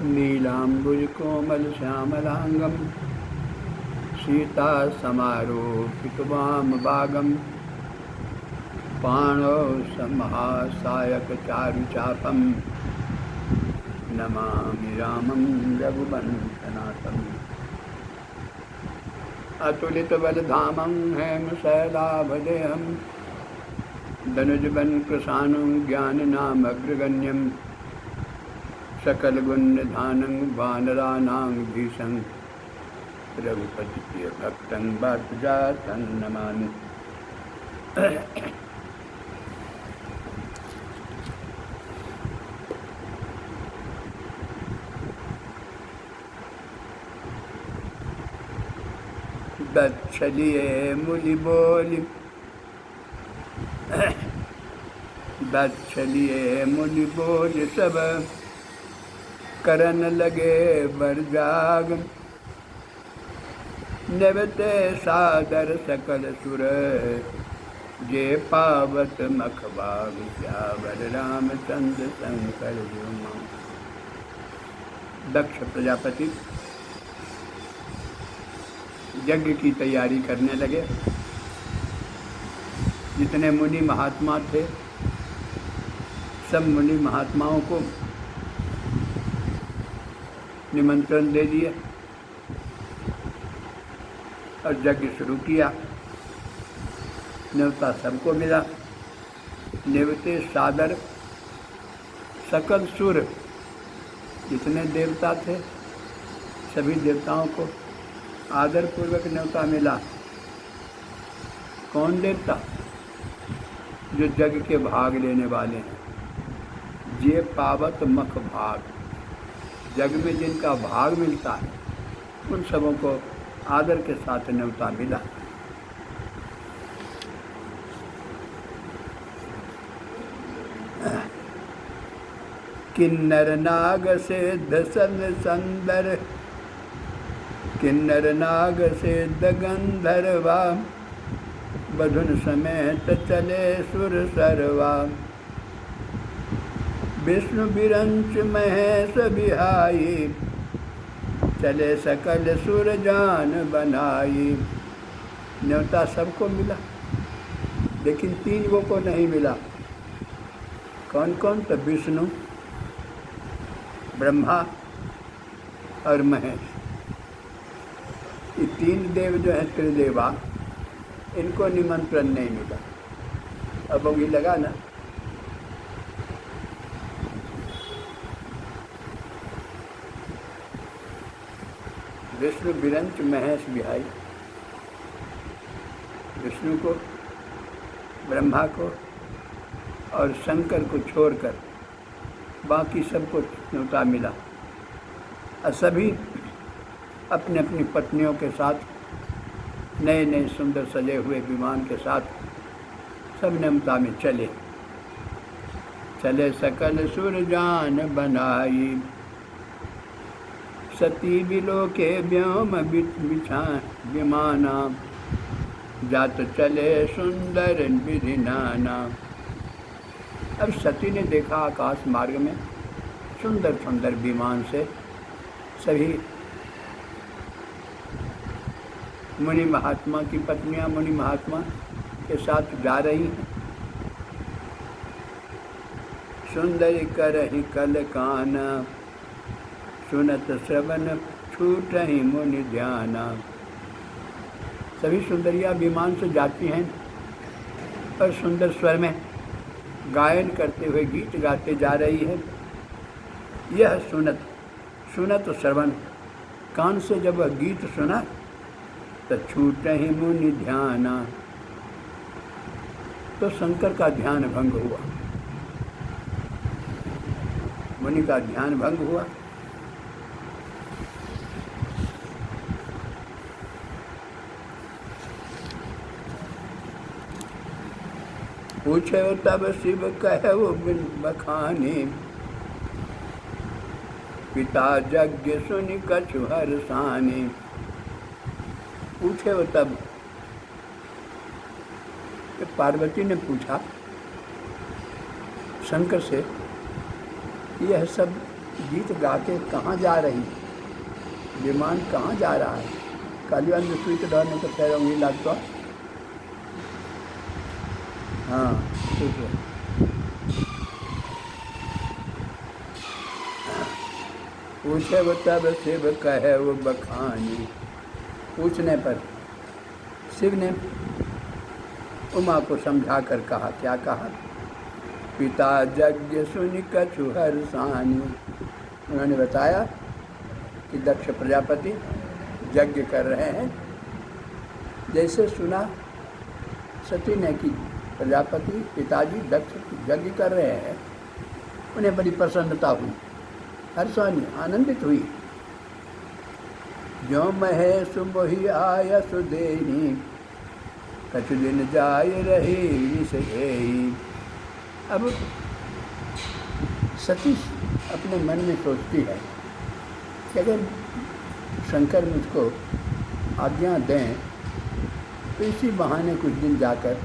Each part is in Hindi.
नीलाम्बुजकोमलश्यामलाङ्गं सीतासमारोपितवामभागं पाणौ समहासायकचारुचापं नमामि रामं रघुवंशनाथम्। अतुलितबलधामं हेमशैलाभदेहं धनुजवनकृशानं ज्ञाननामग्रगण्यं सकलगुणनिधानं वानराणां धीशं रघुपतिप्रियभक्तं वातजातं नमामि। बत्सलिए मुनि बोली बत्सलिए मुनि बोली सब करन लगे बरजाग निवते सादर सकल सुर जे पावत मखबाग श्यावर रामचंद्र शंकर जुमा। दक्ष प्रजापति यज्ञ की तैयारी करने लगे। जितने मुनि महात्मा थे सब मुनि महात्माओं को निमंत्रण दे दिए और यज्ञ शुरू किया। न्योता सबको मिला। नेवते सादर सकल सुर, जितने देवता थे सभी देवताओं को आदर पूर्वक न्योता मिला। कौन देवता? जो यज्ञ के भाग लेने वाले हैं। जे पावत मख भाग, जग में जिनका भाग मिलता है उन सबों को आदर के साथ न्योता मिला। किन्नर नाग सिद्ध संदर, किन्नर नाग सिद्ध गंधर्वा, बधुन समेत चले सुर सरवा। विष्णु बिरंच महेश बिहाई, चले सकल सुर जान बनाई। न्योता सबको मिला लेकिन 3 को नहीं मिला। कौन कौन? तो विष्णु, ब्रह्मा और महेश। ये 3 देव जो हैं त्रिदेवा, इनको निमंत्रण नहीं मिला। अब वो भी लगा ना। विष्णु बिरंच महेश बिहाई, विष्णु को, ब्रह्मा को और शंकर को छोड़कर बाकी सबको न्योता मिला। और सभी अपनी अपनी पत्नियों के साथ नए नए सुंदर सजे हुए विमान के साथ सब न्योता में चले। चले सकल सुर जान बनाई, सती बिलो के व्योम बिछा विमाना। जात चले सुंदर विधि नाना। अब सती ने देखा आकाश मार्ग में सुंदर सुंदर विमान से सभी मुनि महात्मा की पत्नियां मुनि महात्मा के साथ जा रही हैं। सुंदर करहि कल काना, सुनत श्रवण छूट ही मुनि ध्याना। सभी सुंदरियां विमान से जाती हैं और सुंदर स्वर में गायन करते हुए गीत गाते जा रही है। यह सुनत श्रवण, कान से जब वह गीत सुना तो छूट ही मुनि ध्याना, तो शंकर का ध्यान भंग हुआ, मुनि का ध्यान भंग हुआ। पूछे तब शिव कहे बिन बखानी, पिता यज्ञ सुनि कछु हर्षानि। पूछे तब पार्वती ने पूछा शंकर से, यह सब गीत गा के कहाँ जा रही, विमान कहाँ जा रहा है। कालीवाल में सुई के डरने तो पैर उंगली लागतो। हाँ ठीक है। पूछे वो तब शिव कहे वो बखानी। पूछने पर शिव ने उमा को समझा कर कहा, क्या कहा, पिता यज्ञ सुनि कछु हर्षानि। उन्होंने बताया कि दक्ष प्रजापति यज्ञ कर रहे हैं। जैसे सुना सती ने कि प्रजापति पिताजी दक्ष यज्ञ कर रहे हैं, उन्हें बड़ी प्रसन्नता हुई, हर्षानि आनंदित हुई। जो महेश मोहि आय सुदेही, कछु दिन जाय रही विष एही। अब सती अपने मन में सोचती है कि अगर शंकर मुझको आज्ञा दें तो इसी बहाने कुछ दिन जाकर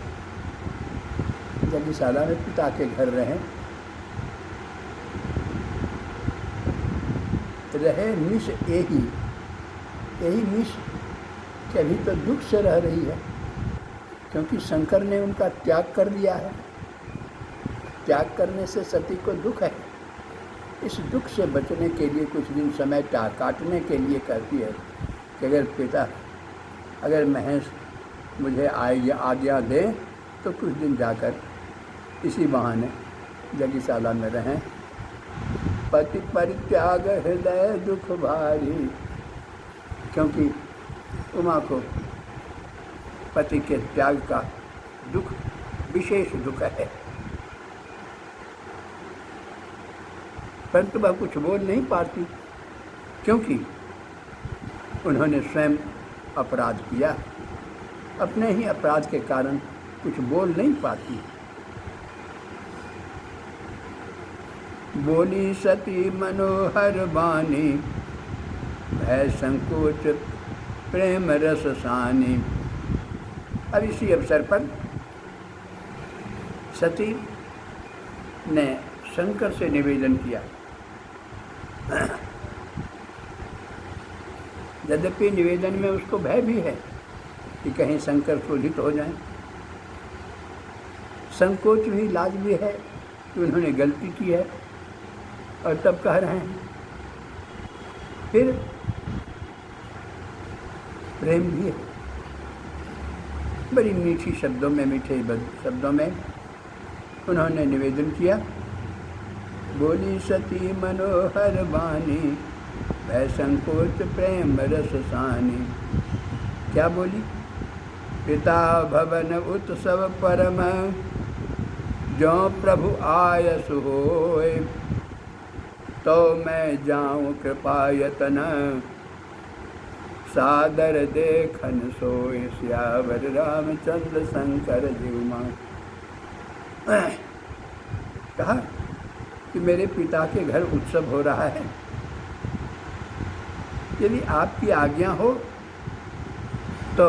यज्ञशाला में पिता के घर रहे मिष यही मिष कि अभी तो दुख से रह रही है, क्योंकि शंकर ने उनका त्याग कर दिया है। त्याग करने से सती को दुख है। इस दुख से बचने के लिए कुछ दिन समय काटने के लिए कहती है कि अगर महेश मुझे आज्ञा दे तो कुछ दिन जाकर इसी बहाने यज्ञशाला में रहें। पति परित्याग हृदय दुख भारी, क्योंकि उमा को पति के त्याग का दुख विशेष दुख है। परंतु वह कुछ बोल नहीं पाती, क्योंकि उन्होंने स्वयं अपराध किया। अपने ही अपराध के कारण कुछ बोल नहीं पाती। बोली सती मनोहर वाणी, भय संकोच प्रेम रस सानी। अब इसी अवसर पर सती ने शंकर से निवेदन किया। यद्यपि निवेदन में उसको भय भी है कि कहीं शंकर क्रोधित हो जाएं, संकोच भी, लाज भी है कि उन्होंने गलती की है और तब कह रहे हैं। फिर प्रेम भी है, बड़ी मीठी शब्दों में, मीठे शब्दों में उन्होंने निवेदन किया। बोली सती मनोहर वाणी, भय संकोच प्रेम रस सानी। क्या बोली? पिता भवन उत्सव परम, जो प्रभु आयस होय, तो मैं जाऊं कृपा यतन, सादर देखन सोय, सियावर रामचंद्र शंकर जीवमा। कहा कि मेरे पिता के घर उत्सव हो रहा है, यदि आपकी आज्ञा हो तो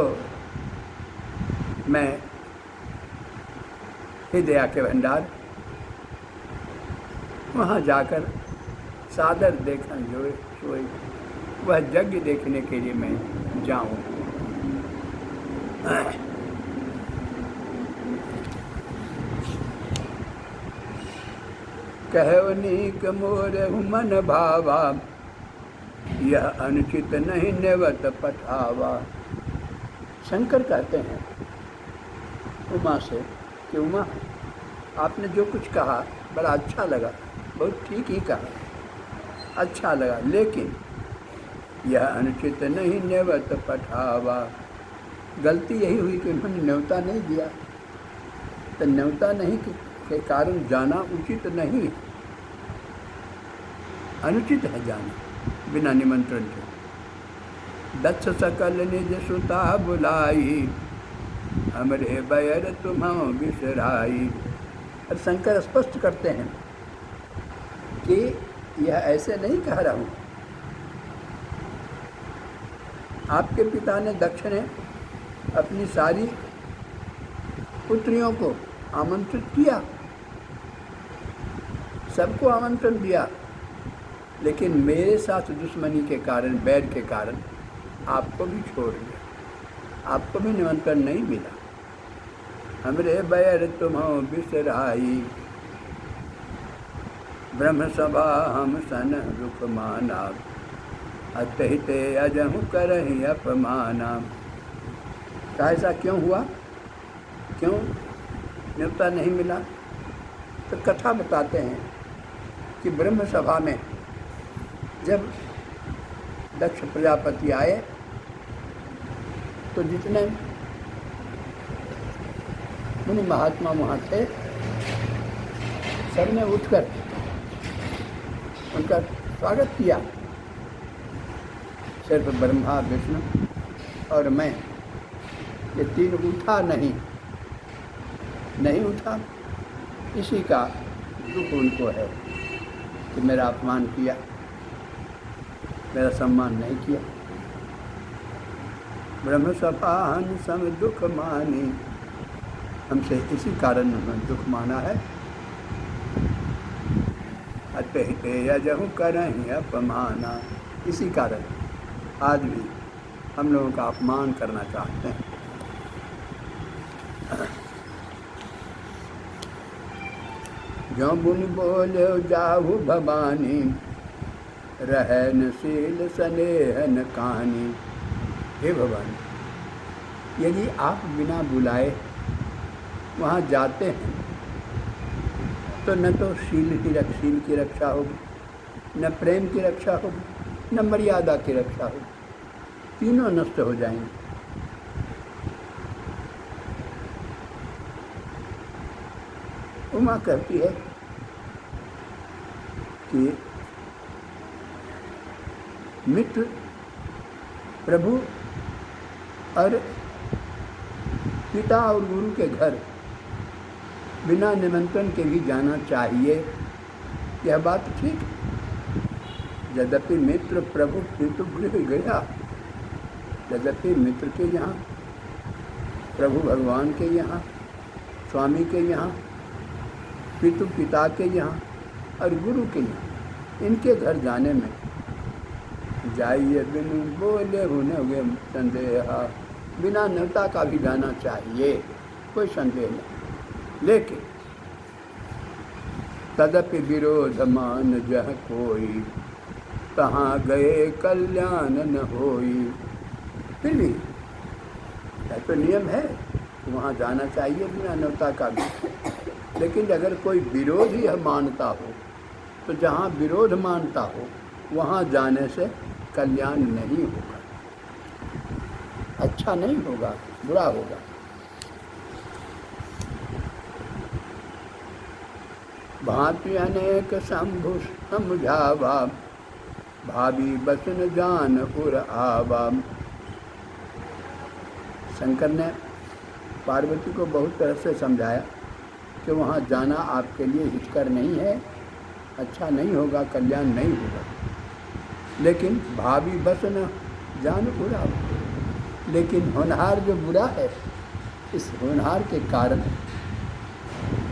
मैं हृदय के भंडार वहाँ जाकर सादर देखन सोई, वह यज्ञ देखने के लिए मैं जाऊँ। कहो नीक मोर मन भावा, यह अनुचित नहीं नेवत पठावा। शंकर कहते हैं उमा से कि उमा, आपने जो कुछ कहा बड़ा अच्छा लगा, बहुत ठीक ही कहा, अच्छा लगा, लेकिन यह अनुचित नहीं नेवत पठावा। गलती यही हुई कि उन्होंने न्योता नहीं दिया, तो न्योता नहीं के कारण जाना उचित नहीं है, अनुचित है जाना बिना निमंत्रण के। दक्ष सकल निज सुता बुलाई, हमरे बैर तुम्हां बिसराई। अब शंकर स्पष्ट करते हैं कि यह ऐसे नहीं कह रहा हूँ। आपके पिता ने, दक्ष ने अपनी सारी पुत्रियों को आमंत्रित किया, सबको आमंत्रण दिया, लेकिन मेरे साथ दुश्मनी के कारण, बैर के कारण आपको भी छोड़ दिया, आपको भी निमंत्रण नहीं मिला। हमरे बैर तुम्हों बिसराई, ब्रह्म सभा हम सन दुख माना, अतहिते अजहु करहि अपमाना। तो ऐसा क्यों हुआ, क्यों न्योता नहीं मिला? तो कथा बताते हैं कि ब्रह्म सभा में जब दक्ष प्रजापति आए तो जितने मुनि महात्मा वहाँ थे सबने उठकर उनका स्वागत किया। सिर्फ ब्रह्मा, विष्णु और मैं, ये तीन उठा नहीं उठा। इसी का दुख उनको है कि मेरा अपमान किया, मेरा सम्मान नहीं किया। ब्रह्म सभान सम दुख मानी, हमसे इसी कारण उन्होंने दुख माना है। अतहिते अजहु करहि अपमाना, इसी कारण आज भी हम लोगों का अपमान करना चाहते हैं। जो बुन बोले जाहु भवानी, रहन शील स्नेहन कहानी। हे भगवान, यदि आप बिना बुलाए वहाँ जाते हैं तो न तो शील की रक्षा होगी, न प्रेम की रक्षा होगी, न मर्यादा की रक्षा होगी, तीनों नष्ट हो जाएंगे। उमा कहती है कि मित्र, प्रभु और पिता और गुरु के घर बिना निमंत्रण के भी जाना चाहिए, यह बात ठीक है। यद्यपि मित्र प्रभु पितु गृह गया, यद्यपि मित्र के यहाँ, प्रभु भगवान के यहाँ, स्वामी के यहाँ, पितु पिता के यहाँ और गुरु के यहाँ, इनके घर जाने में जाइए बिनु बोले होने हुए संदेह, बिना न्योता का भी जाना चाहिए, कोई संदेह नहीं। लेकिन तदपि विरोध मान जह कोई, तहाँ गए कल्याण न होई। फिर भी तो नियम है, वहाँ जाना चाहिए बिना न्योता का भी। लेकिन अगर कोई विरोध ही मानता हो तो जहाँ विरोध मानता हो वहाँ जाने से कल्याण नहीं होगा, अच्छा नहीं होगा, बुरा होगा। भांति अनेक शंभु समझावा, भाभी बसन जान उर आवा। शंकर ने पार्वती को बहुत तरह से समझाया कि वहाँ जाना आपके लिए हितकर नहीं है, अच्छा नहीं होगा, कल्याण नहीं होगा। लेकिन भाभी बसन जान उर आवा, लेकिन होनहार जो बुरा है, इस होनहार के कारण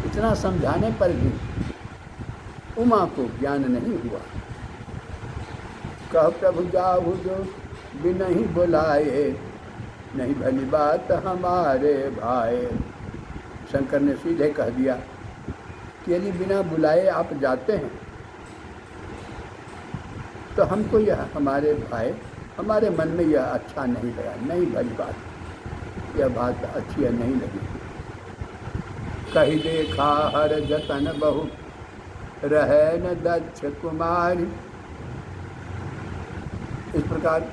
इतना समझाने पर भी उमा को ज्ञान नहीं हुआ। कह प्रभु जाहु जो बिना ही बुलाए, नहीं भली बात हमारे भाई। शंकर ने सीधे कह दिया कि यदि बिना बुलाए आप जाते हैं तो हमको यह, हमारे भाई, हमारे मन में यह अच्छा नहीं लगा, नहीं भली बात, यह बात अच्छी नहीं लगी। कही देखा हर जतन बहु, रहे न दक्ष कुमारी। इस प्रकार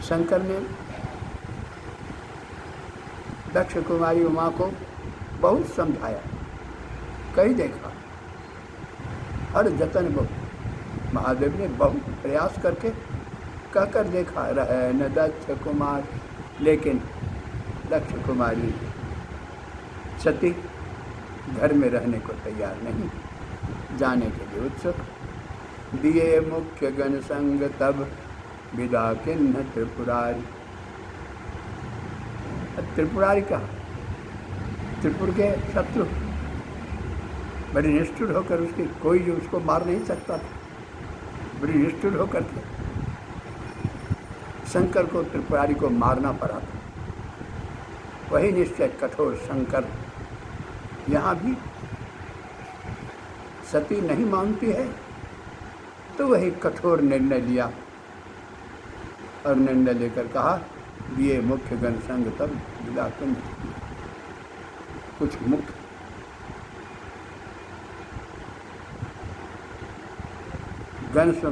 शंकर ने दक्ष कुमारी उमा को बहुत समझाया। कहीं देखा हर जतन बहु, महादेव ने बहुत प्रयास करके कहकर देखा, रहे न दक्ष कुमार, लेकिन दक्ष कुमारी सती घर में रहने को तैयार नहीं, जाने के लिए उत्सुक। दिए मुख्य गण संग तब, विदा किन्ह त्रिपुरारी। त्रिपुरारी कहा, त्रिपुर के शत्रु बड़े निष्ठुर होकर उसके, कोई जो उसको मार नहीं सकता था, बड़ी निष्ठुर होकर के शंकर को, त्रिपुरारी को मारना पड़ा था। वही निश्चय कठोर शंकर यहाँ भी सती नहीं मानती है, तो वही कठोर निर्णय लिया और निर्णय लेकर कहा ये मुख्य गण संग तब विदा तुम कुछ मुख्य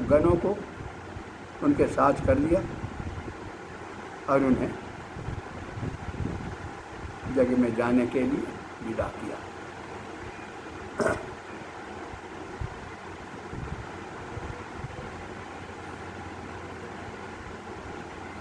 गणों को उनके साथ कर लिया और उन्हें जग में जाने के लिए विदा किया।